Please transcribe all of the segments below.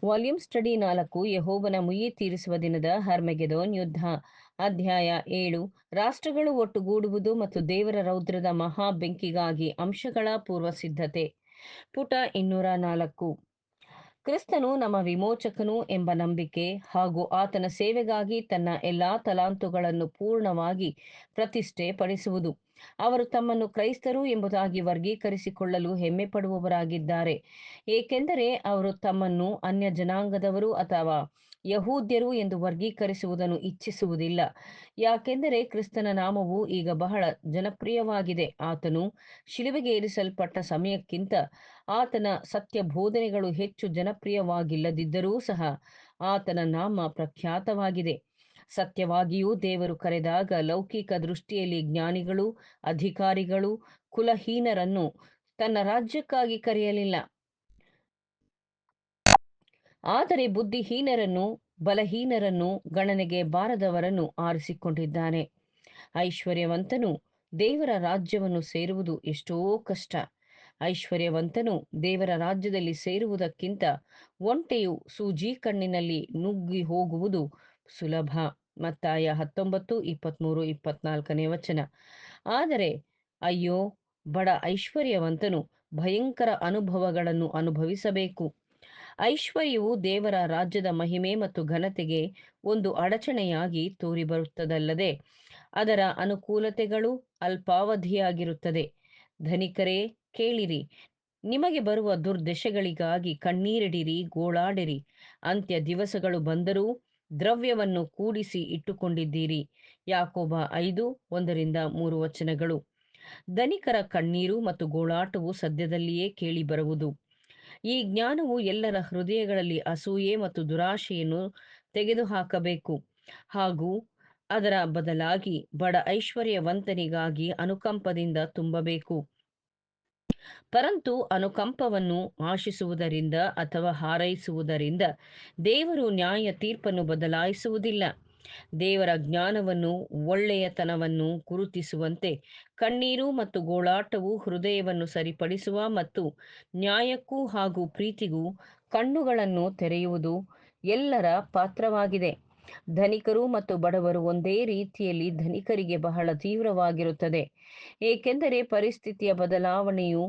Volume study 4 ಯೆಹೋವನ ಮುಯ್ಯಿ ತೀರಿಸುವ ದಿನದ ಹರ್ಮೆಗೆದೋನ್ ಯುದ್ಧ. ಅಧ್ಯಾಯ 7 ರಾಷ್ಟ್ರಗಳು ಒಟ್ಟುಗೂಡುವುದು ಮತ್ತು ದೇವರ ರೌದ್ರದ ಮಹಾ ಬೆಂಕಿಗಾಗಿ ಅಂಶಗಳ ಪೂರ್ವಸಿದ್ಧತೆ. ಪುಟ 204. ಕ್ರಿಸ್ತನು ನಮ್ಮ ವಿಮೋಚಕನು ಎಂಬ ನಂಬಿಕೆ ಹಾಗೂ ಆತನ ಸೇವೆಗಾಗಿ ತನ್ನ ಎಲ್ಲಾ ತಲಾಂತುಗಳನ್ನು ಪೂರ್ಣವಾಗಿ ಪ್ರತಿಷ್ಠೆ ಪಡಿಸುವುದು. ಅವರು ತಮ್ಮನ್ನು ಕ್ರೈಸ್ತರು ಎಂಬುದಾಗಿ ವರ್ಗೀಕರಿಸಿಕೊಳ್ಳಲು ಹೆಮ್ಮೆ ಪಡುವವರಾಗಿದ್ದಾರೆ, ಏಕೆಂದರೆ ಅವರು ತಮ್ಮನ್ನು ಅನ್ಯ ಜನಾಂಗದವರು ಅಥವಾ ಯಹೂದ್ಯರು ಎಂದು ವರ್ಗೀಕರಿಸುವುದನ್ನು ಇಚ್ಛಿಸುವುದಿಲ್ಲ. ಯಾಕೆಂದರೆ ಕ್ರಿಸ್ತನ ನಾಮವು ಈಗ ಬಹಳ ಜನಪ್ರಿಯವಾಗಿದೆ. ಆತನು ಶಿಲುಬೆಗೆ ಏರಿಸಲ್ಪಟ್ಟ ಸಮಯಕ್ಕಿಂತ ಆತನ ಸತ್ಯ ಬೋಧನೆಗಳು ಹೆಚ್ಚು ಜನಪ್ರಿಯವಾಗಿಲ್ಲದಿದ್ದರೂ ಸಹ ಆತನ ನಾಮ ಪ್ರಖ್ಯಾತವಾಗಿದೆ. ಸತ್ಯವಾಗಿಯೂ ದೇವರು ಕರೆದಾಗ ಲೌಕಿಕ ದೃಷ್ಟಿಯಲ್ಲಿ ಜ್ಞಾನಿಗಳು, ಅಧಿಕಾರಿಗಳು, ಕುಲಹೀನರನ್ನು ತನ್ನ ರಾಜ್ಯಕ್ಕಾಗಿ ಕರೆಯಲಿಲ್ಲ, ಆದರೆ ಬುದ್ಧಿಹೀನರನ್ನು, ಬಲಹೀನರನ್ನು, ಗಣನೆಗೆ ಬಾರದವರನ್ನು ಆರಿಸಿಕೊಂಡಿದ್ದಾನೆ. ಐಶ್ವರ್ಯವಂತನು ದೇವರ ರಾಜ್ಯವನ್ನು ಸೇರುವುದು ಎಷ್ಟೋ ಕಷ್ಟ. ಐಶ್ವರ್ಯವಂತನು ದೇವರ ರಾಜ್ಯದಲ್ಲಿ ಸೇರುವುದಕ್ಕಿಂತ ಒಂಟೆಯು ಸೂಜಿ ಕಣ್ಣಿನಲ್ಲಿ ನುಗ್ಗಿ ಹೋಗುವುದು ಸುಲಭ. ಮತ್ತಾಯ 19:23-24 ಆದರೆ ಅಯ್ಯೋ, ಬಡ ಐಶ್ವರ್ಯವಂತನು ಭಯಂಕರ ಅನುಭವಗಳನ್ನು ಅನುಭವಿಸಬೇಕು. ಐಶ್ವರ್ಯವು ದೇವರ ರಾಜ್ಯದ ಮಹಿಮೆ ಮತ್ತು ಘನತೆಗೆ ಒಂದು ಅಡಚಣೆಯಾಗಿ ತೋರಿಬರುತ್ತದಲ್ಲದೆ ಅದರ ಅನುಕೂಲತೆಗಳು ಅಲ್ಪಾವಧಿಯಾಗಿರುತ್ತದೆ. ಧನಿಕರೇ, ಕೇಳಿರಿ, ನಿಮಗೆ ಬರುವ ದುರ್ದಶೆಗಳಿಗಾಗಿ ಕಣ್ಣೀರಿಡಿರಿ, ಗೋಳಾಡಿರಿ. ಅಂತ್ಯ ದಿವಸಗಳು ಬಂದರೂ ದ್ರವ್ಯವನ್ನು ಕೂಡಿಸಿ ಇಟ್ಟುಕೊಂಡಿದ್ದೀರಿ. ಯಾಕೋಬ 5:1-3. ಧನಿಕರ ಕಣ್ಣೀರು ಮತ್ತು ಗೋಳಾಟವು ಸದ್ಯದಲ್ಲಿಯೇ ಕೇಳಿಬರುವುದು. ಈ ಜ್ಞಾನವು ಎಲ್ಲರ ಹೃದಯಗಳಲ್ಲಿ ಅಸೂಯೆ ಮತ್ತು ದುರಾಶೆಯನ್ನು ತೆಗೆದುಹಾಕಬೇಕು ಹಾಗೂ ಅದರ ಬದಲಾಗಿ ಬಡ ಐಶ್ವರ್ಯವಂತನಿಗಾಗಿ ಅನುಕಂಪದಿಂದ ತುಂಬಬೇಕು. ಪರಂತು ಅನುಕಂಪವನ್ನು ಆಶಿಸುವುದರಿಂದ ಅಥವಾ ಹಾರೈಸುವುದರಿಂದ ದೇವರು ನ್ಯಾಯ ತೀರ್ಪನ್ನು ಬದಲಾಯಿಸುವುದಿಲ್ಲ. ದೇವರ ಜ್ಞಾನವನ್ನು, ಒಳ್ಳೆಯತನವನ್ನು ಗುರುತಿಸುವಂತೆ ಕಣ್ಣೀರು ಮತ್ತು ಗೋಳಾಟವು ಹೃದಯವನ್ನು ಸರಿಪಡಿಸುವ ಮತ್ತು ನ್ಯಾಯಕ್ಕೂ ಹಾಗೂ ಪ್ರೀತಿಗೂ ಕಣ್ಣುಗಳನ್ನು ತೆರೆಯುವುದು ಎಲ್ಲರ ಪಾತ್ರವಾಗಿದೆ. ಧನಿಕರು ಮತ್ತು ಬಡವರು ಒಂದೇ ರೀತಿಯಲ್ಲಿ ಧನಿಕರಿಗೆ ಬಹಳ ತೀವ್ರವಾಗಿರುತ್ತದೆ, ಏಕೆಂದರೆ ಪರಿಸ್ಥಿತಿಯ ಬದಲಾವಣೆಯು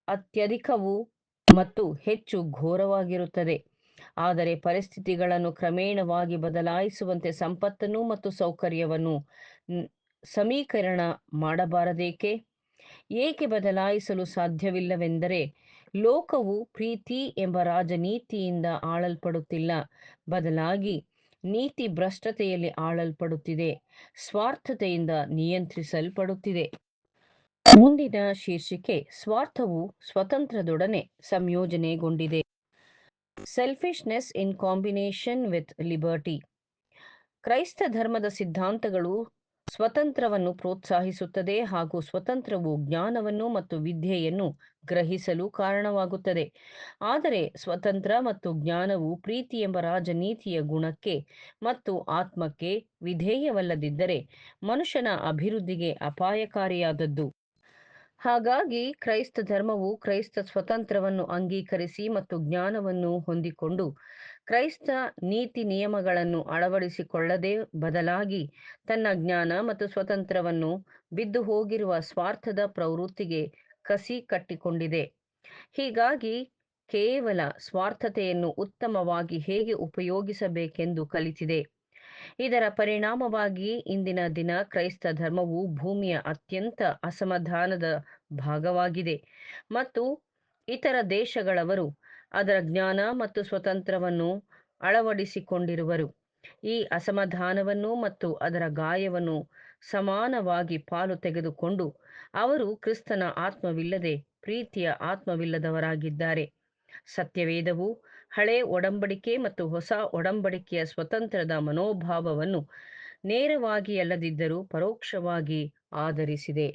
ಅತ್ಯಧಿಕವು ಮತ್ತು ಹೆಚ್ಚು ಘೋರವಾಗಿರುತ್ತದೆ. ಆದರೆ ಪರಿಸ್ಥಿತಿಗಳನ್ನು ಕ್ರಮೇಣವಾಗಿ ಬದಲಾಯಿಸುವಂತೆ ಸಂಪತ್ತನ್ನು ಮತ್ತು ಸೌಕರ್ಯವನ್ನು ಸಮೀಕರಣ ಮಾಡಬಾರದೇಕೆ? ಏಕೆ ಬದಲಾಯಿಸಲು ಸಾಧ್ಯವಿಲ್ಲವೆಂದರೆ ಲೋಕವು ಪ್ರೀತಿ ಎಂಬ ರಾಜನೀತಿಯಿಂದ ಆಳಲ್ಪಡುತ್ತಿಲ್ಲ, ಬದಲಾಗಿ ನೀತಿ ಭ್ರಷ್ಟತೆಯಲ್ಲಿ ಆಳಲ್ಪಡುತ್ತಿದೆ, ಸ್ವಾರ್ಥತೆಯಿಂದ ನಿಯಂತ್ರಿಸಲ್ಪಡುತ್ತಿದೆ. ಮುಂದಿನ ಶೀರ್ಷಿಕೆ ಸ್ವಾರ್ಥವು ಸ್ವತಂತ್ರದೊಡನೆ ಸಂಯೋಜನೆಗೊಂಡಿದೆ. Selfishness in combination with liberty. ಕ್ರೈಸ್ತ ಧರ್ಮದ ಸಿದ್ಧಾಂತಗಳು ಸ್ವತಂತ್ರವನ್ನು ಪ್ರೋತ್ಸಾಹಿಸುತ್ತದೆ ಹಾಗೂ ಸ್ವತಂತ್ರವು ಜ್ಞಾನವನ್ನು ಮತ್ತು ವಿದ್ಯೆಯನ್ನು ಗ್ರಹಿಸಲು ಕಾರಣವಾಗುತ್ತದೆ. ಆದರೆ ಸ್ವತಂತ್ರ ಮತ್ತು ಜ್ಞಾನವು ಪ್ರೀತಿ ಎಂಬ ರಾಜನೀತಿಯ ಗುಣಕ್ಕೆ ಮತ್ತು ಆತ್ಮಕ್ಕೆ ವಿಧೇಯವಲ್ಲದಿದ್ದರೆ ಮನುಷ್ಯನ ಅಭಿವೃದ್ಧಿಗೆ ಅಪಾಯಕಾರಿಯಾದದ್ದು. ಹಾಗಾಗಿ ಕ್ರೈಸ್ತ ಧರ್ಮವು ಕ್ರೈಸ್ತ ಸ್ವತಂತ್ರವನ್ನು ಅಂಗೀಕರಿಸಿ ಮತ್ತು ಜ್ಞಾನವನ್ನು ಹೊಂದಿಕೊಂಡು ಕ್ರೈಸ್ತ ನೀತಿ ನಿಯಮಗಳನ್ನು ಅಳವಡಿಸಿಕೊಳ್ಳದೆ ಬದಲಾಗಿ ತನ್ನ ಜ್ಞಾನ ಮತ್ತು ಸ್ವತಂತ್ರವನ್ನು ಬಿದ್ದು ಹೋಗಿರುವ ಸ್ವಾರ್ಥದ ಪ್ರವೃತ್ತಿಗೆ ಕಸಿ ಕಟ್ಟಿಕೊಂಡಿದೆ. ಹೀಗಾಗಿ ಕೇವಲ ಸ್ವಾರ್ಥತೆಯನ್ನು ಉತ್ತಮವಾಗಿ ಹೇಗೆ ಉಪಯೋಗಿಸಬೇಕೆಂದು ಕಲಿತಿದೆ. ಇದರ ಪರಿಣಾಮವಾಗಿ ಇಂದಿನ ದಿನ ಕ್ರೈಸ್ತ ಧರ್ಮವು ಭೂಮಿಯ ಅತ್ಯಂತ ಅಸಮಾಧಾನದ ಭಾಗವಾಗಿದೆ ಮತ್ತು ಇತರ ದೇಶಗಳವರು ಅದರ ಜ್ಞಾನ ಮತ್ತು ಸ್ವತಂತ್ರವನ್ನು ಅಳವಡಿಸಿಕೊಂಡಿರುವರು. ಈ ಅಸಮಾಧಾನವನ್ನು ಮತ್ತು ಅದರ ಗಾಯವನ್ನು ಸಮಾನವಾಗಿ ಪಾಲು ತೆಗೆದುಕೊಂಡು ಅವರು ಕ್ರಿಸ್ತನ ಆತ್ಮವಿಲ್ಲದೆ ಪ್ರೀತಿಯ ಆತ್ಮವಿಲ್ಲದವರಾಗಿದ್ದಾರೆ. ಸತ್ಯವೇದವು ಹಳೆ ಒಡಂಬಡಿಕೆ ಮತ್ತು ಹೊಸ ಒಡಂಬಡಿಕೆಯ ಸ್ವತಂತ್ರದ ಮನೋಭಾವವನ್ನು ನೇರವಾಗಿ ಅಲ್ಲದಿದ್ದರೂ ಪರೋಕ್ಷವಾಗಿ ಆಧರಿಸಿದೆ.